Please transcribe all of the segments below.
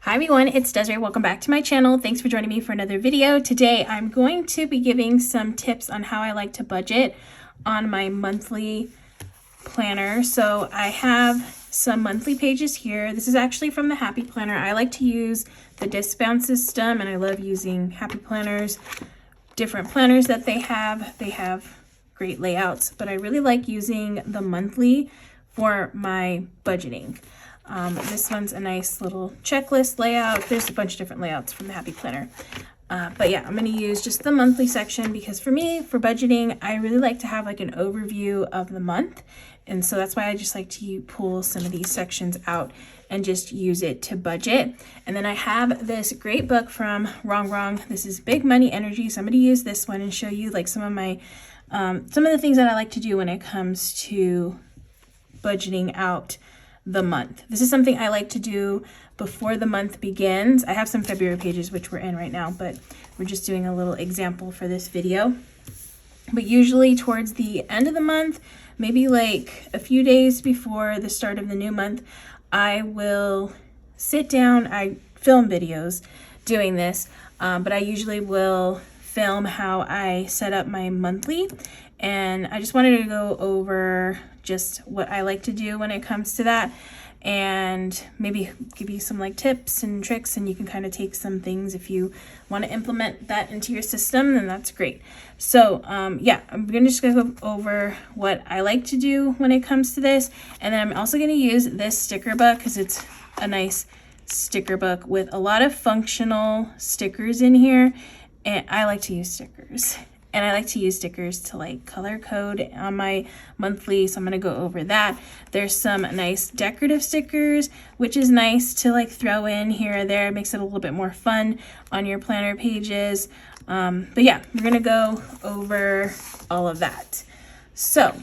Hi everyone, it's Desiree. Welcome back to my channel. Thanks for joining me for another video. Today I'm going to be giving some tips on how I like to budget on my monthly planner. So I have some monthly pages here. This is actually from the Happy Planner. I like to use the discount system and I love using Happy Planners, different planners that they have. They have great layouts, but I really like using the monthly for my budgeting. This one's a nice little checklist layout. There's a bunch of different layouts from the Happy Planner. But yeah, I'm going to use just the monthly section because for me, for budgeting, I really like to have like an overview of the month. And so that's why I just like to pull some of these sections out and just use it to budget. And then I have this great book from Rongrong. This is Big Money Energy. So I'm going to use this one and show you like some of my, some of the things that I like to do when it comes to budgeting out the month. This is something I like to do before the month begins. I have some February pages which we're in right now, but we're just doing a little example for this video. But usually towards the end of the month, maybe like a few days before the start of the new month, I will sit down. I film videos doing this, but I usually will film how I set up my monthly. And I just wanted to go over just what I like to do when it comes to that and maybe give you some like tips and tricks, and you can kind of take some things if you want to implement that into your system, then that's great. So yeah, I'm just gonna go over what I like to do when it comes to this, and then I'm also going to use this sticker book because it's a nice sticker book with a lot of functional stickers in here, and I like to use stickers. And I like to use stickers to like color code on my monthly, so I'm gonna go over that. There's some nice decorative stickers, which is nice to like throw in here or there. It makes it a little bit more fun on your planner pages. But yeah, we're gonna go over all of that. So,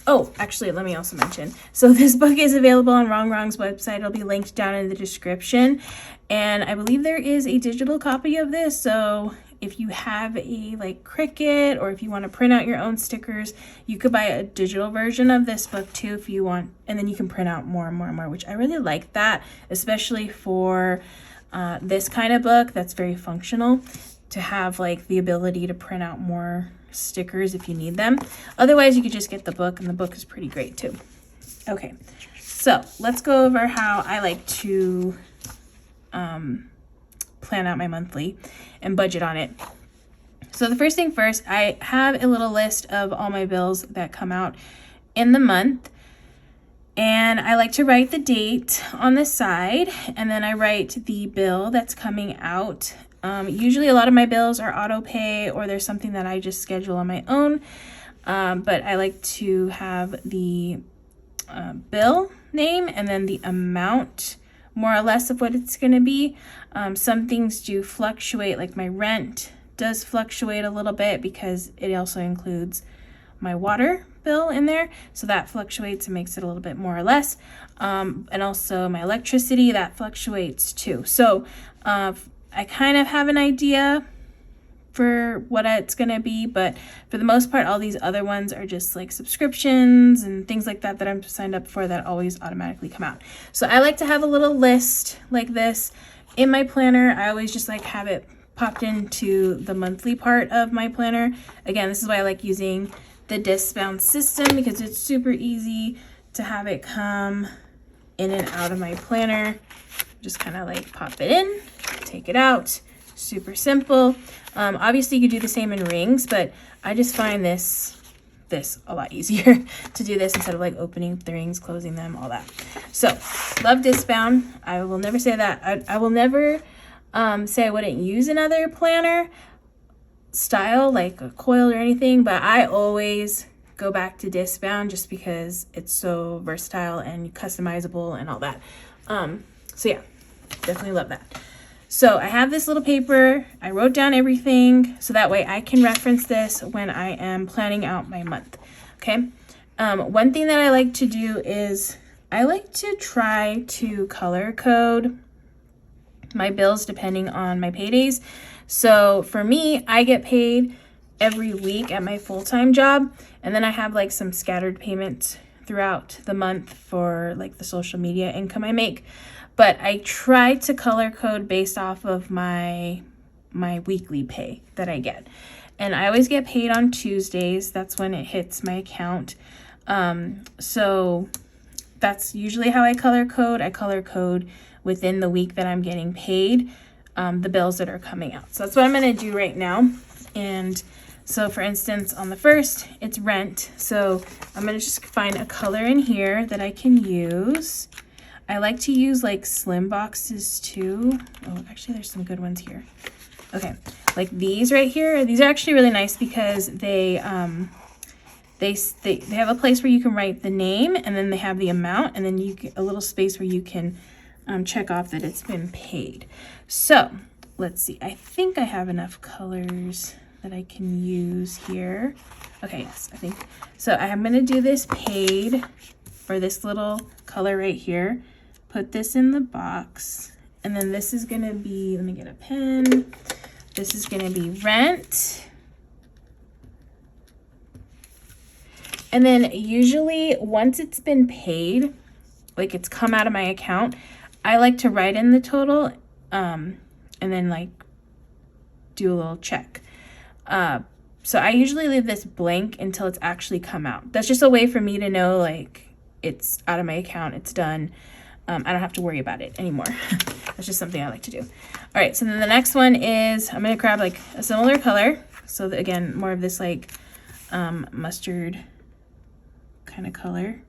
oh, actually, let me also mention. So this book is available on Rongrong's website. It'll be linked down in the description. And I believe there is a digital copy of this, so if you have a like Cricut, or if you want to print out your own stickers, you could buy a digital version of this book too if you want, and then you can print out more and more and more, which I really like that, especially for this kind of book that's very functional, to have like the ability to print out more stickers if you need them. Otherwise, you could just get the book, and the book is pretty great too. Okay, so let's go over how I like to plan out my monthly and budget on it. So the first thing first, I have a little list of all my bills that come out in the month, and I like to write the date on the side, and then I write the bill that's coming out. Usually a lot of my bills are auto pay, or there's something that I just schedule on my own, but I like to have the bill name and then the amount more or less of what it's going to be. Some things do fluctuate, like my rent does fluctuate a little bit because it also includes my water bill in there, so that fluctuates and makes it a little bit more or less, and also my electricity, that fluctuates too. So I kind of have an idea for what it's gonna be, but for the most part all these other ones are just like subscriptions and things like that that I'm signed up for that always automatically come out. So I like to have a little list like this in my planner. I always just like have it popped into the monthly part of my planner. Again, this is why I like using the discount system, because it's super easy to have it come in and out of my planner. Just kind of like pop it in, take it out, super simple. Obviously you could do the same in rings, but I just find this a lot easier to do this instead of like opening the rings, closing them, all that. So love discbound. I will never say that. I will never say I wouldn't use another planner style like a coil or anything, but I always go back to discbound just because it's so versatile and customizable and all that. So yeah, definitely love that. So I have this little paper. I wrote down everything so that way I can reference this when I am planning out my month. Okay. One thing that I like to do is I like to try to color code my bills depending on my paydays. So for me, I get paid every week at my full-time job, and then I have like some scattered payments throughout the month for like the social media income I make. but I try to color code based off of my weekly pay that I get. And I always get paid on Tuesdays. That's when it hits my account. So that's usually how I color code. I color code within the week that I'm getting paid, the bills that are coming out. So that's what I'm going to do right now. And so for instance, on the 1st, it's rent. So I'm going to just find a color in here that I can use. I like to use like slim boxes too. Oh, actually there's some good ones here. Okay, like these right here, these are actually really nice because they have a place where you can write the name, and then they have the amount, and then you get a little space where you can check off that it's been paid. So let's see, I think I have enough colors that I can use here. Okay, yes, I think so. I'm gonna do this paid for this little color right here, put this in the box, and then this is gonna be, let me get a pen. This is gonna be rent. And then usually once it's been paid, like it's come out of my account, I like to write in the total and then like do a little check. So I usually leave this blank until it's actually come out. That's just a way for me to know like it's out of my account, it's done. I don't have to worry about it anymore. That's just something I like to do. All right, so then the next one is, I'm gonna grab like a similar color. So that, again, more of this like mustard kind of color,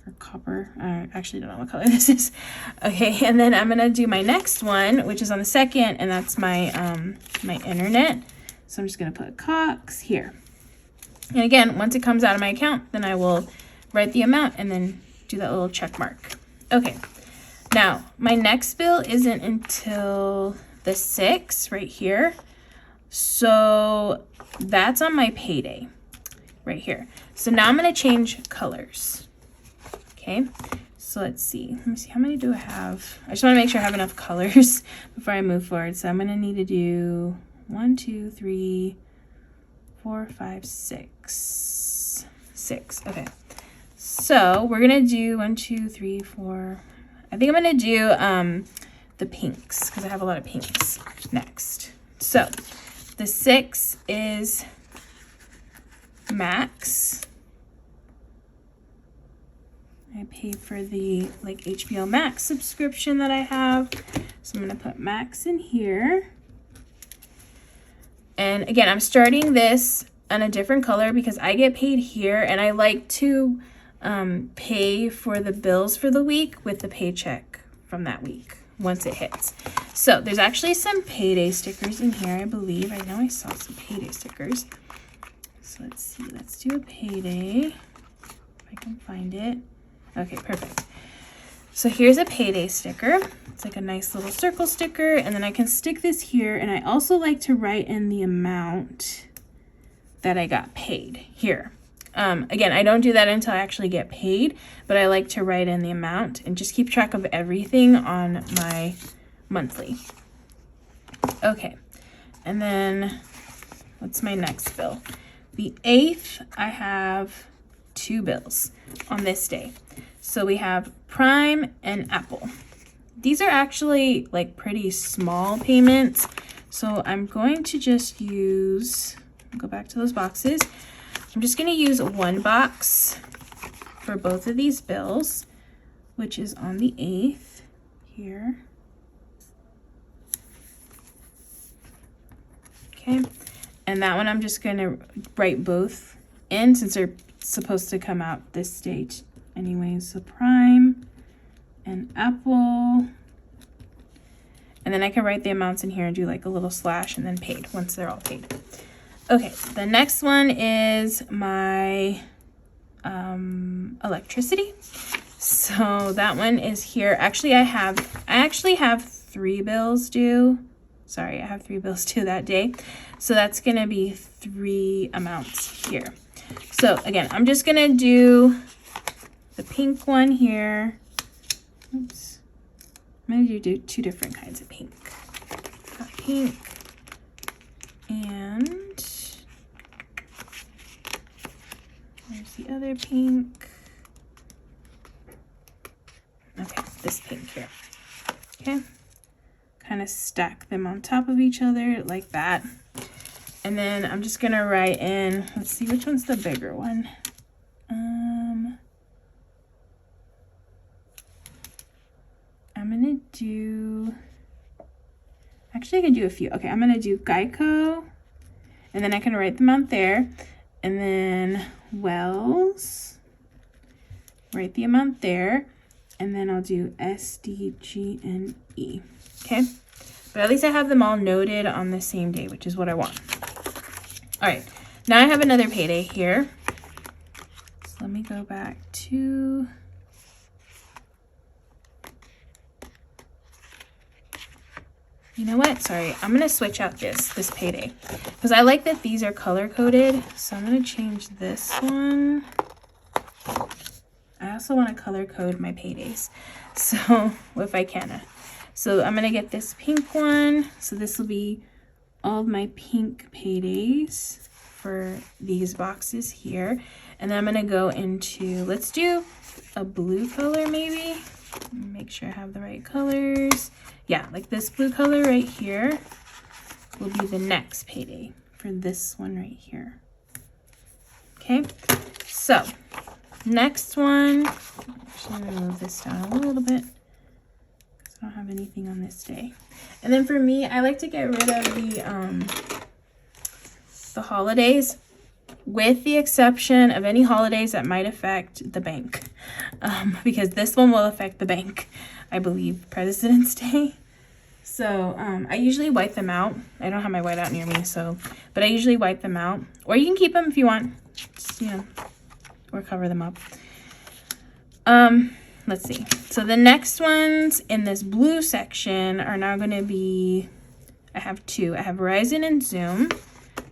or copper. I actually don't know what color this is. Okay, and then I'm gonna do my next one, which is on the 2nd, and that's my my internet. So I'm just gonna put Cox here. And again, once it comes out of my account, then I will write the amount and then do that little check mark. Okay, now my next bill isn't until the 6th right here. So that's on my payday right here. So now I'm gonna change colors. Okay, so let's see. Let me see, how many do I have? I just wanna make sure I have enough colors before I move forward. So I'm gonna need to do 1, 2, 3, 4, 5, 6. 6, okay. So we're gonna do 1, 2, 3, 4. I think I'm gonna do the pinks because I have a lot of pinks next. So the 6 is Max. I paid for the like HBO Max subscription that I have. So I'm gonna put Max in here. And again, I'm starting this on a different color because I get paid here, and I like to pay for the bills for the week with the paycheck from that week once it hits. So there's actually some payday stickers in here, I believe. I know I saw some payday stickers. So let's see, let's do a payday if I can find it. Okay, perfect. So here's a payday sticker. It's like a nice little circle sticker, and then I can stick this here, and I also like to write in the amount that I got paid here. Again, I don't do that until I actually get paid, but I like to write in the amount and just keep track of everything on my monthly. Okay, and then what's my next bill? The 8th, I have 2 bills on this day. So we have Prime and Apple. These are actually like pretty small payments. So I'm going to just use, go back to those boxes. I'm just gonna use 1 box for both of these bills, which is on the 8th here. Okay, and that one I'm just gonna write both in since they're supposed to come out this date anyways. So Prime and Apple. And then I can write the amounts in here and do like a little slash and then paid once they're all paid. Okay, the next one is my electricity. So that one is here. Actually, I actually have 3 bills due. Sorry, I have 3 bills due that day. So that's gonna be 3 amounts here. So again, I'm just gonna do the pink one here. Oops. I'm gonna do 2 different kinds of pink. Got pink and there's the other pink. Okay, this pink here. Okay, kind of stack them on top of each other like that. And then I'm just gonna write in, let's see which one's the bigger one. I'm gonna do, actually I can do a few. Okay, I'm gonna do Geico, and then I can write them out there. And then Wells, write the amount there. And then I'll do S, D, G, and E. Okay, but at least I have them all noted on the same day, which is what I want. All right, now I have another payday here. So let me go back to, you know what? Sorry, I'm gonna switch out this payday because I like that these are color coded. So I'm gonna change this one. I also want to color code my paydays, so if I can. So I'm gonna get this pink one. So this will be all of my pink paydays for these boxes here. And then I'm gonna go into, let's do a blue color maybe. Make sure I have the right colors. Yeah, like this blue color right here will be the next payday for this one right here. Okay, so next one, actually I'm gonna move this down a little bit because I don't have anything on this day. And then for me, I like to get rid of the holidays, with the exception of any holidays that might affect the bank, because this one will affect the bank, I believe, President's Day. So I usually wipe them out. I don't have my whiteout near me, so, but I usually wipe them out. Or you can keep them if you want, just, you know, or cover them up. Let's see. So the next ones in this blue section are now going to be, I have two. I have Verizon and Zoom.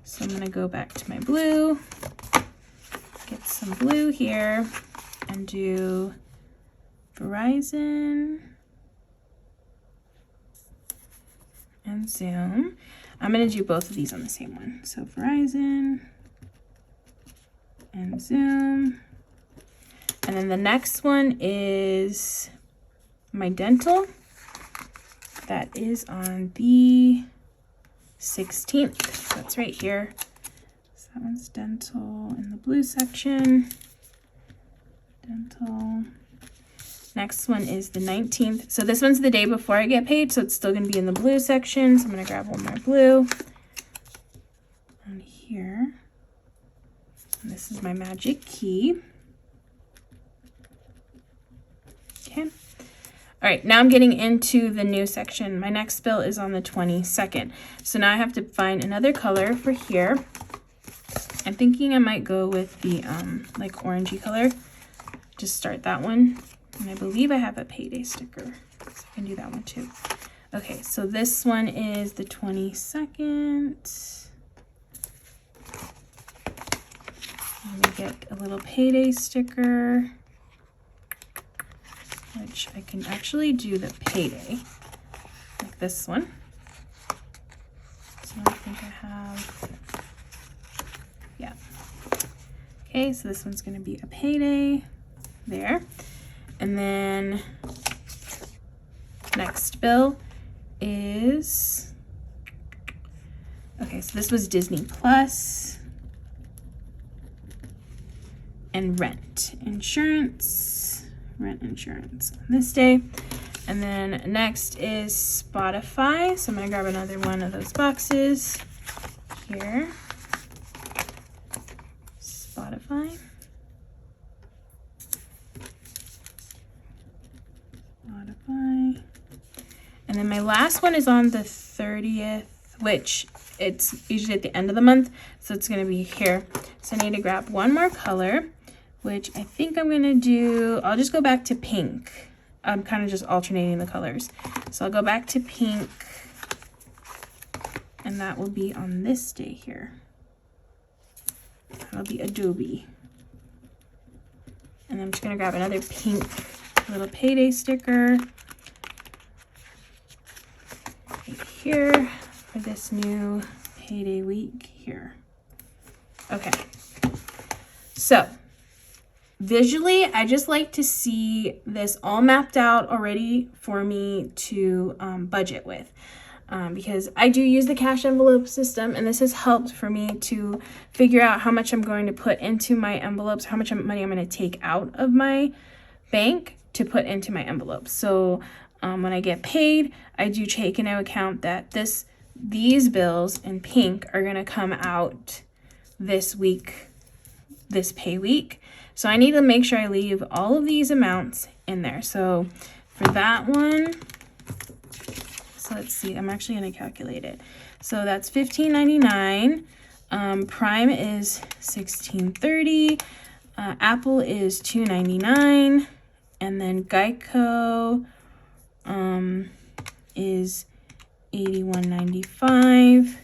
So I'm going to go back to my blue, get some blue here, and do Verizon and Zoom. I'm going to do both of these on the same one. So Verizon and Zoom. And then the next one is my dental. That is on the 16th. That's right here. So that one's dental in the blue section. Dental. Next one is the 19th. So this one's the day before I get paid, so it's still going to be in the blue section. So I'm going to grab one more blue on here. And this is my magic key. Okay. All right, now I'm getting into the new section. My next bill is on the 22nd. So now I have to find another color for here. I'm thinking I might go with the like orangey color. Just start that one. And I believe I have a payday sticker, so I can do that one too. Okay, so this one is the 22nd. Let me get a little payday sticker, which I can actually do the payday, like this one. So I think I have, yeah. Okay, so this one's gonna be a payday there. And then next bill is, okay, so this was Disney Plus and rent insurance on this day. And then next is Spotify. So I'm gonna grab another one of those boxes here. Spotify. And then my last one is on the 30th, which it's usually at the end of the month, so it's going to be here. So I need to grab one more color, which I think I'm going to do, I'll just go back to pink. I'm kind of just alternating the colors. So I'll go back to pink, and that will be on this day here. That'll be Adobe. And I'm just going to grab another pink little payday sticker right here for this new payday week here. Okay, so visually, I just like to see this all mapped out already for me to budget with. Because I do use the cash envelope system, and this has helped for me to figure out how much I'm going to put into my envelopes, how much money I'm going to take out of my bank to put into my envelopes. So when I get paid, I do take into account that these bills in pink are going to come out this week, this pay week. So I need to make sure I leave all of these amounts in there. So for that one, so let's see, I'm actually going to calculate it. So that's $15.99. Prime is $16.30. Apple is $2.99. And then Geico is $81.95.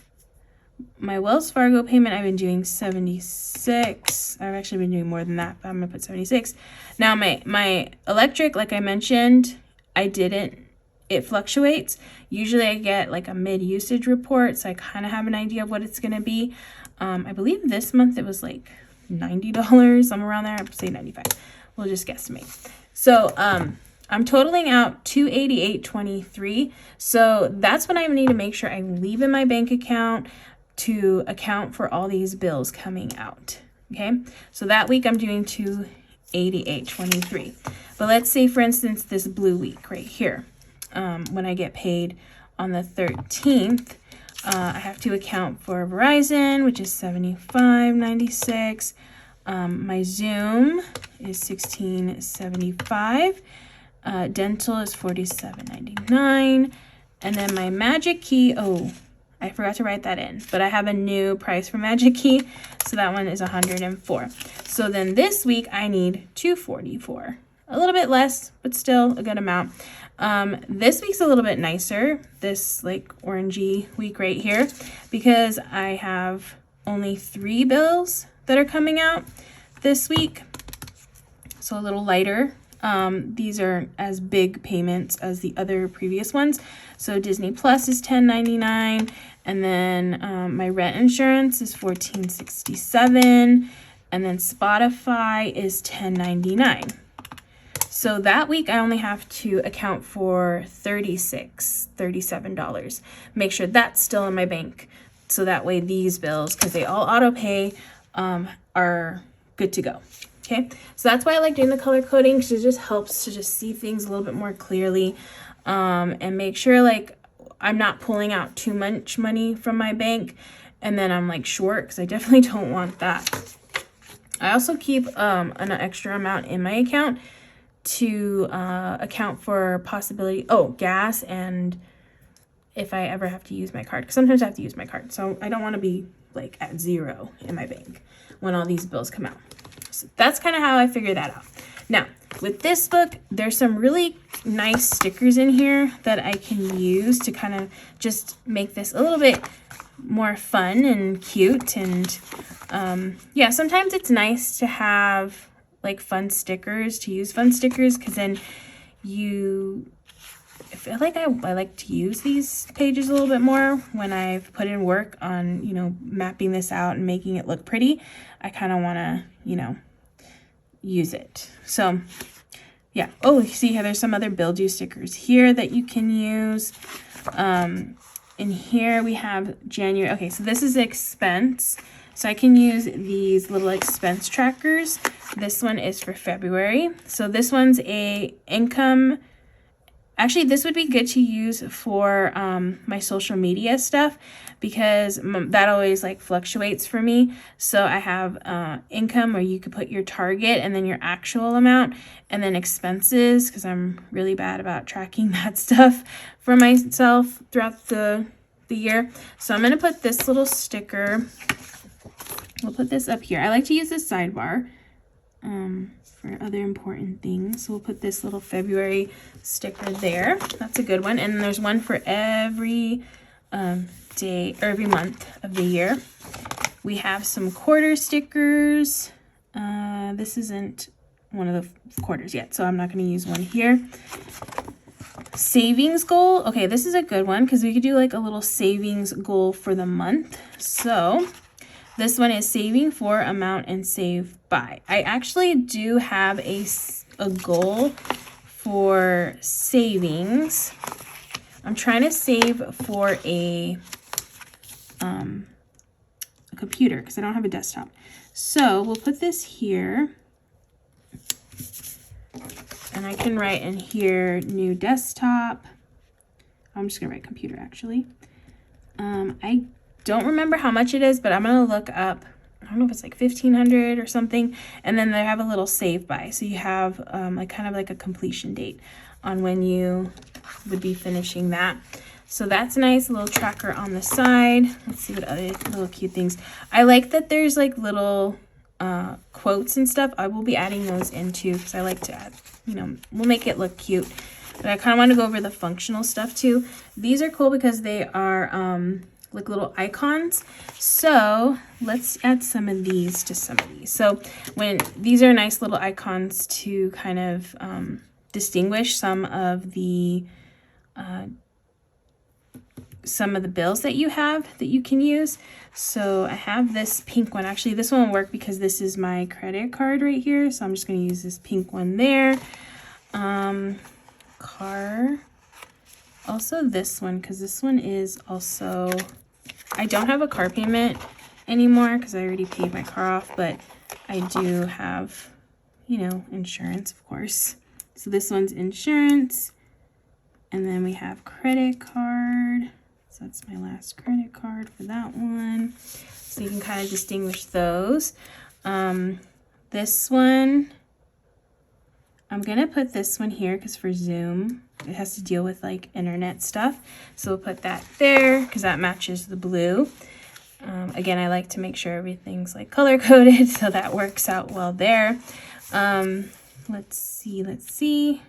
My Wells Fargo payment, I've been doing $76. I've actually been doing more than that, but I'm gonna put $76. Now my electric, like I mentioned, it fluctuates. Usually I get like a mid-usage report, so I kind of have an idea of what it's gonna be. I believe this month it was like $90, somewhere around there. I'll say 95. We'll just guesstimate. So I'm totaling out $288.23. So that's what I need to make sure I leave in my bank account to account for all these bills coming out. Okay, so that week I'm doing $288.23. But let's say, for instance, this blue week right here, when I get paid on the 13th, I have to account for Verizon, which is $75.96. My Zoom is $16.75. Dental is $47.99. And then my Magic Key, I forgot to write that in, but I have a new price for Magic Key, so that one is $104. So then this week I need $244. A little bit less, but still a good amount. This week's a little bit nicer, this like orangey week right here, because I have only 3 bills that are coming out this week, so a little lighter. These are as big payments as the other previous ones. So Disney Plus is $10.99, and then my rent insurance is $14.67, and then Spotify is $10.99. So that week I only have to account for $37. Make sure that's still in my bank, so that way these bills, because they all auto pay, are good to go. Okay, so that's why I like doing the color coding, because it just helps to just see things a little bit more clearly, and make sure like I'm not pulling out too much money from my bank and then I'm like short, because I definitely don't want that. I also keep an extra amount in my account to account for possibility, gas, and if I ever have to use my card, because sometimes I have to use my card, so I don't want to be like at zero in my bank when all these bills come out. So that's kind of how I figure that out. Now, with this book, there's some really nice stickers in here that I can use to kind of just make this a little bit more fun and cute. And yeah, sometimes it's nice to have like fun stickers, to use fun stickers, because then I feel like I like to use these pages a little bit more when I've put in work on, mapping this out and making it look pretty. I kind of want to, use it. So yeah. Oh, you see how there's some other Build You stickers here that you can use. In here we have January. Okay, so this is expense. So I can use these little expense trackers. This one is for February. So this one's a income. Actually, this would be good to use for my social media stuff, because that always like fluctuates for me. So I have income, where you could put your target and then your actual amount, and then expenses, because I'm really bad about tracking that stuff for myself throughout the year. So I'm going to put this little sticker. We'll put this up here. I like to use this sidebar for other important things. So we'll put this little February sticker there. That's a good one. And there's one for every day or every month of the year. We have some quarter stickers. This isn't one of the quarters yet, so I'm not going to use one here. Savings goal. Okay, this is a good one, because we could do like a little savings goal for the month. So This one is saving for, amount, and save by. I actually do have a goal for savings. I'm trying to save for a computer because I don't have a desktop. So we'll put this here. And I can write in here, new desktop. I'm just gonna write computer actually. I don't remember how much it is, but I'm gonna look up, I don't know if it's like 1,500 or something. And then they have a little save by. So you have like kind of like a completion date on when you would be finishing that. So that's nice, a little tracker on the side. Let's see what other little cute things. I like that there's like little quotes and stuff. I will be adding those in too because I like to add, you know, we'll make it look cute. But I kind of want to go over the functional stuff too. These are cool because they are like little icons. So let's add some of these to some of these. So when these are nice little icons to kind of distinguish some of the bills that you have that you can use. So I have this pink one. Actually, this one will work because this is my credit card right here. So I'm just going to use this pink one there. Car. Also this one, because this one is also, I don't have a car payment anymore because I already paid my car off, but I do have, you know, insurance, of course. So this one's insurance. And then we have credit card. So that's my last credit card for that one. So you can kind of distinguish those. This one, I'm gonna put this one here because for Zoom, it has to deal with like internet stuff. So we'll put that there because that matches the blue. Again, I like to make sure everything's like color coded, so that works out well there. Let's see.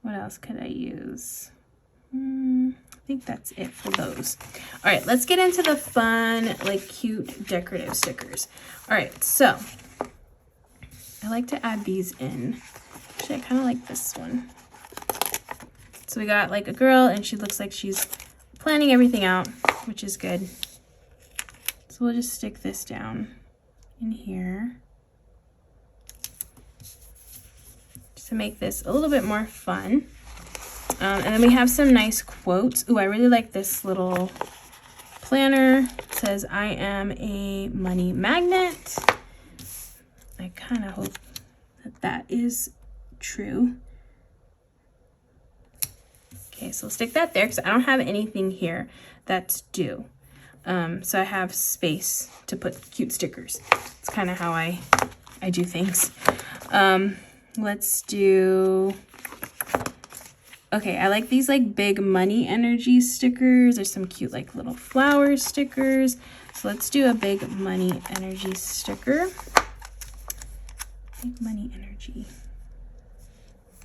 What else could I use? I think that's it for those. All right, let's get into the fun, like cute decorative stickers. All right, so I like to add these in. Actually, I kind of like this one. So we got like a girl and she looks like she's planning everything out, which is good. So we'll just stick this down in here just to make this a little bit more fun. And then we have some nice quotes. Ooh, I really like this little planner. It says, I am a money magnet. I kind of hope that that is true. Okay, so we'll stick that there because I don't have anything here that's due. So I have space to put cute stickers. It's kind of how I do things. Let's do... Okay, I like these like big money energy stickers. There's some cute like little flower stickers. So let's do a big money energy sticker. Big money energy.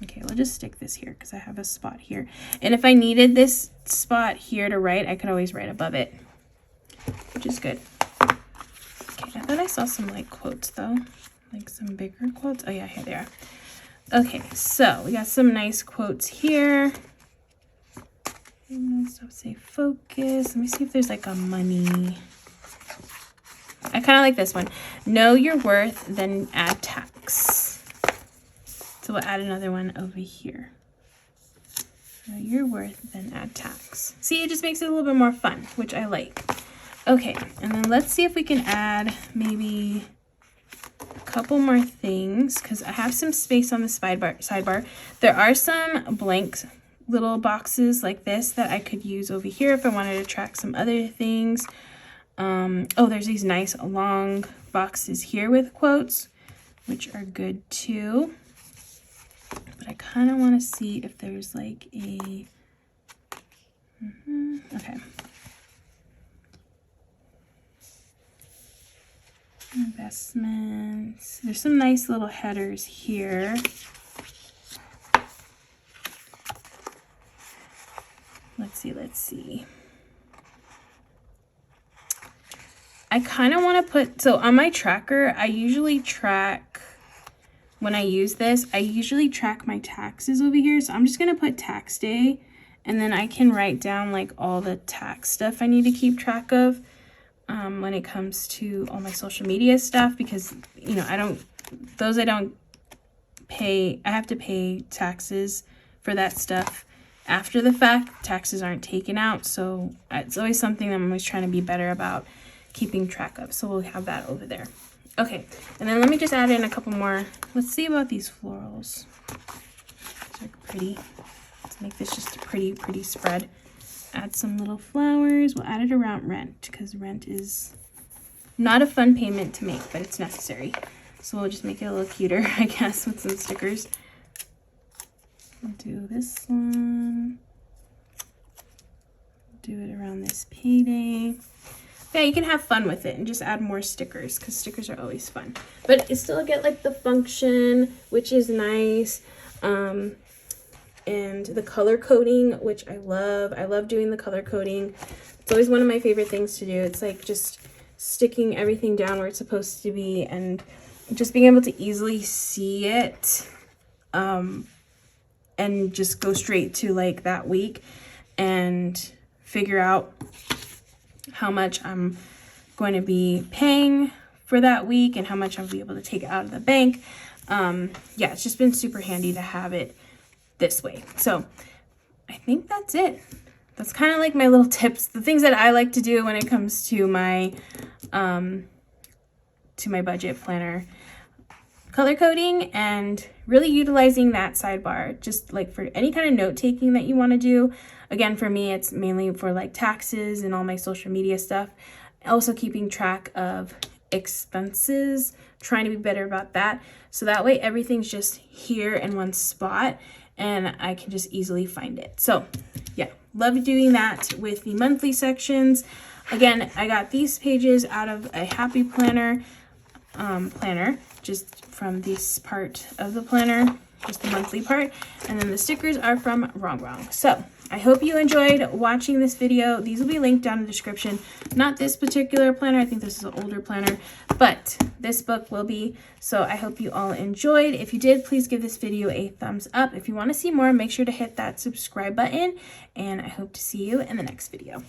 Okay, we'll just stick this here because I have a spot here. And if I needed this spot here to write, I could always write above it, which is good. Okay, I thought I saw some like quotes though, like some bigger quotes. Oh yeah, here they are. Okay, so we got some nice quotes here. Stop, say focus. Let me see if there's like a money. I kind of like this one. Know your worth, then add tax. So we'll add another one over here. Know your worth, then add tax. See, it just makes it a little bit more fun, which I like. Okay, and then let's see if we can add maybe a couple more things because I have some space on the sidebar. There are some blank little boxes like this that I could use over here if I wanted to track some other things. Oh, there's these nice long boxes here with quotes, which are good too. But I kind of want to see if there's like a... Okay. Investments. There's some nice little headers here. Let's see. I kind of want to put, so on my tracker, I usually track, when I use this, I usually track my taxes over here. So I'm just going to put tax day, and then I can write down like all the tax stuff I need to keep track of. when it comes to all my social media stuff, because, you know, I have to pay taxes for that stuff after the fact. Taxes aren't taken out, so it's always something that I'm always trying to be better about keeping track of. So we'll have that over there. Okay, and then let me just add in a couple more. Let's see about these florals. These are pretty. Let's make this just a pretty spread. Add some little flowers. We'll add it around rent, because rent is not a fun payment to make, but it's necessary. So we'll just make it a little cuter, I guess, with some stickers. We'll do this one. Do it around this payday. Yeah, you can have fun with it and just add more stickers, because stickers are always fun. But you still get like the function, which is nice. And the color coding, which I love. I love doing the color coding. It's always one of my favorite things to do. It's like just sticking everything down where it's supposed to be and just being able to easily see it. And just go straight to like that week and figure out how much I'm going to be paying for that week and how much I'll be able to take out of the bank. Yeah, it's just been super handy to have it this way. So I think that's it. That's kind of like my little tips, the things that I like to do when it comes to my budget planner. Color coding and really utilizing that sidebar, just like for any kind of note taking that you want to do. Again, for me, it's mainly for like taxes and all my social media stuff. Also keeping track of expenses, trying to be better about that. So that way everything's just here in one spot and I can just easily find it. So yeah, love doing that with the monthly sections. Again, I got these pages out of a Happy Planner planner, just from this part of the planner, just the monthly part, and then the stickers are from Rongrong. So I hope you enjoyed watching this video. These will be linked down in the description. Not this particular planner, I think this is an older planner, but this book will be. So I hope you all enjoyed. If you did, please give this video a thumbs up. If you want to see more, make sure to hit that subscribe button, and I hope to see you in the next video.